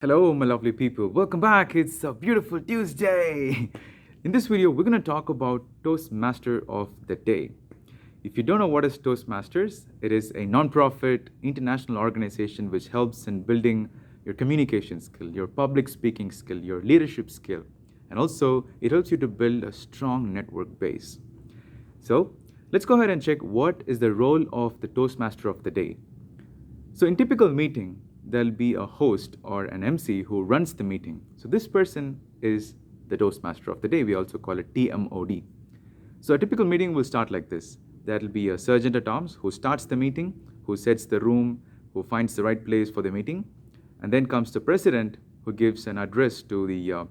Hello, my lovely people. Welcome back. It's a beautiful Tuesday. In this video, we're going to talk about Toastmaster of the Day. If you don't know what is Toastmasters, it is a non-profit international organization which helps in building your communication skill, your public speaking skill, your leadership skill, and also it helps you to build a strong network base. So, let's go ahead and check what is the role of the Toastmaster of the Day. So in typical meeting, there'll be a host or an MC who runs the meeting. So this person is the Toastmaster of the day. We also call it TMOD. So a typical meeting will start like this. There'll be a sergeant at arms who starts the meeting, who sets the room, who finds the right place for the meeting. And then comes the president who gives an address to the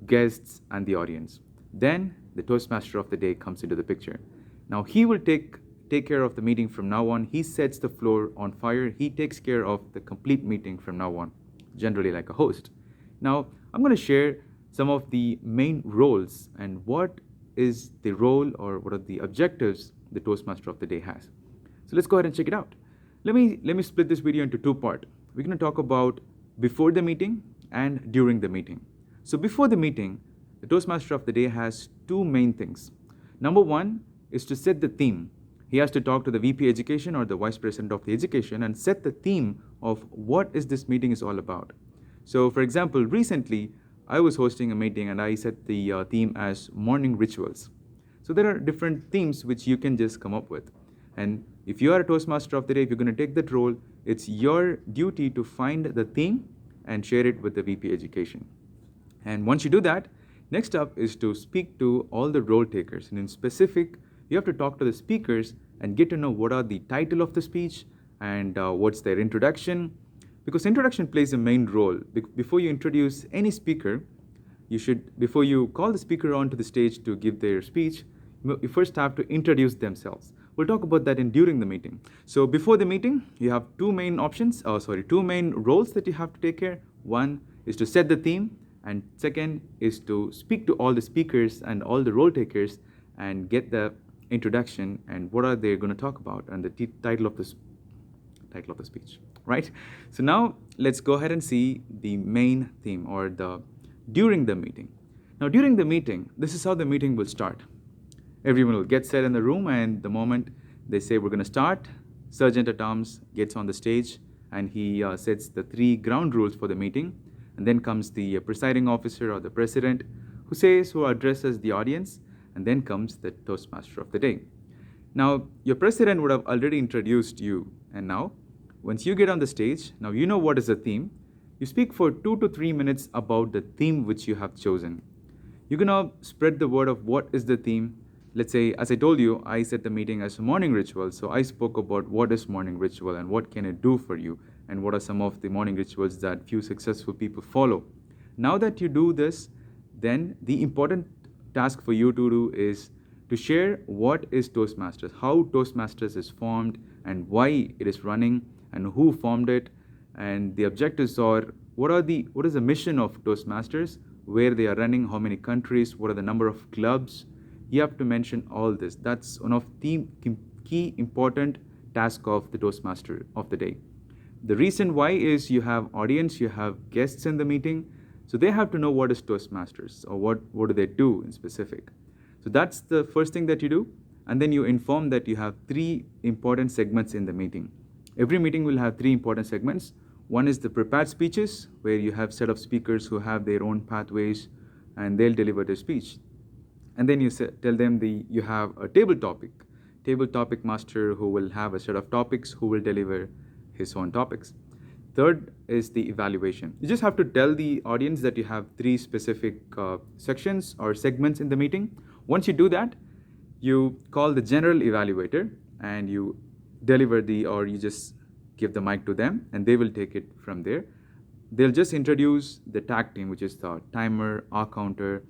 guests and the audience. Then the Toastmaster of the day comes into the picture. Now he will take care of the meeting from now on. He sets the floor on fire. He takes care of the complete meeting from now on, generally like a host. Now, I'm going to share some of the main roles and what is the role or what are the objectives the Toastmaster of the day has. So let's go ahead and check it out. Let me split this video into two parts. We're going to talk about before the meeting and during the meeting. So before the meeting, the Toastmaster of the day has two main things. Number one is to set the theme. He has to talk to the VP Education or the Vice President of the Education and set the theme of what is this meeting is all about. So for example, recently I was hosting a meeting and I set the theme as morning rituals. So there are different themes which you can just come up with. And if you are a Toastmaster of the day, if you're going to take that role, it's your duty to find the theme and share it with the VP Education. And once you do that, next up is to speak to all the role takers. And in specific, you have to talk to the speakers and get to know what are the title of the speech and what's their introduction. Because introduction plays a main role. Before you introduce any speaker, before you call the speaker onto the stage to give their speech, you first have to introduce themselves. We'll talk about that during the meeting. So before the meeting, you have two main roles that you have to take care. One is to set the theme, and second is to speak to all the speakers and all the role takers and get the introduction and what are they going to talk about and the title of the speech, right? So now let's go ahead and see the main theme or during the meeting. Now during the meeting, this is how the meeting will start. Everyone will get set in the room, and the moment they say we're going to start, Sergeant at Arms gets on the stage and he sets the three ground rules for the meeting. And then comes the presiding officer or the president who addresses the audience, and then comes the Toastmaster of the day. Now, your president would have already introduced you, and now, once you get on the stage, now you know what is the theme. You speak for 2 to 3 minutes about the theme which you have chosen. You're gonna spread the word of what is the theme. Let's say, as I told you, I set the meeting as a morning ritual, so I spoke about what is morning ritual and what can it do for you, and what are some of the morning rituals that few successful people follow. Now that you do this, then the important task for you to do is to share what is Toastmasters, how Toastmasters is formed, and why it is running, and who formed it, and the objectives are what is the mission of Toastmasters, where they are running, how many countries, what are the number of clubs. You have to mention all this. That's one of the key important tasks of the Toastmaster of the day. The reason why is you have audience, you have guests in the meeting, so they have to know what is Toastmasters or what do they do in specific. So that's the first thing that you do, and then you inform that you have three important segments in the meeting. Every meeting will have three important segments. One is the prepared speeches, where you have set of speakers who have their own pathways and they'll deliver their speech. And then you tell them you have a table topic master who will have a set of topics who will deliver his own topics. Third is the evaluation. You just have to tell the audience that you have three specific sections or segments in the meeting. Once you do that, you call the general evaluator and you you just give the mic to them and they will take it from there. They'll just introduce the tag team, which is the timer, R counter,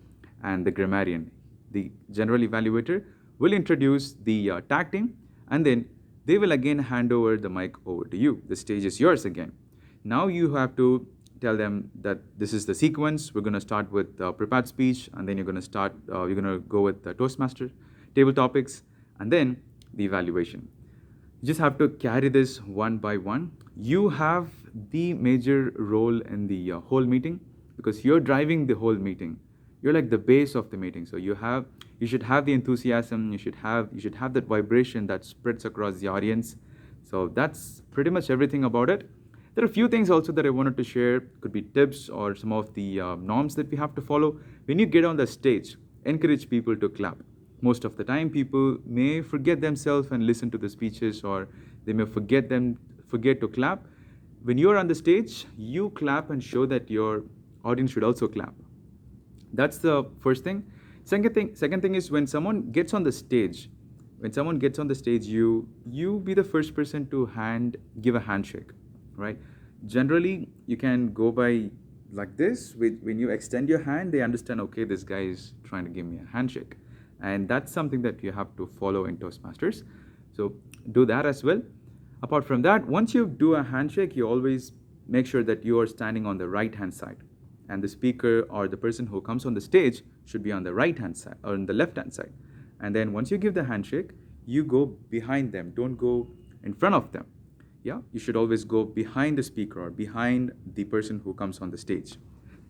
and the grammarian. The general evaluator will introduce the tag team, and then they will again hand over the mic over to you. The stage is yours again. Now you have to tell them that this is the sequence. We're going to start with prepared speech, and then you're going to go with the Toastmaster, table topics, and then the evaluation. You just have to carry this one by one. You have the major role in the whole meeting because you're driving the whole meeting. You're like the base of the meeting. So you should have the enthusiasm. You should have that vibration that spreads across the audience. So that's pretty much everything about it. There are a few things also that I wanted to share. Could be tips or some of the norms that we have to follow. When you get on the stage, encourage people to clap. Most of the time, people may forget themselves and listen to the speeches, or they may forget to clap. When you're on the stage, you clap and show that your audience should also clap. That's the first thing. Second thing is when someone gets on the stage, you be the first person to give a handshake, right? Generally, you can go by like this. When you extend your hand, they understand, okay, this guy is trying to give me a handshake. And that's something that you have to follow in Toastmasters. So do that as well. Apart from that, once you do a handshake, you always make sure that you are standing on the right hand side. And the speaker or the person who comes on the stage should be on the right hand side or on the left hand side. And then once you give the handshake, you go behind them. Don't go in front of them. Yeah, you should always go behind the speaker or behind the person who comes on the stage.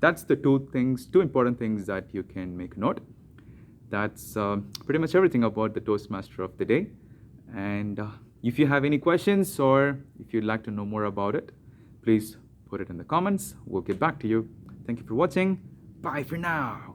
That's the two important things that you can make note. That's pretty much everything about the Toastmaster of the day. And if you have any questions or if you'd like to know more about it, please put it in the comments. We'll get back to you. Thank you for watching. Bye for now.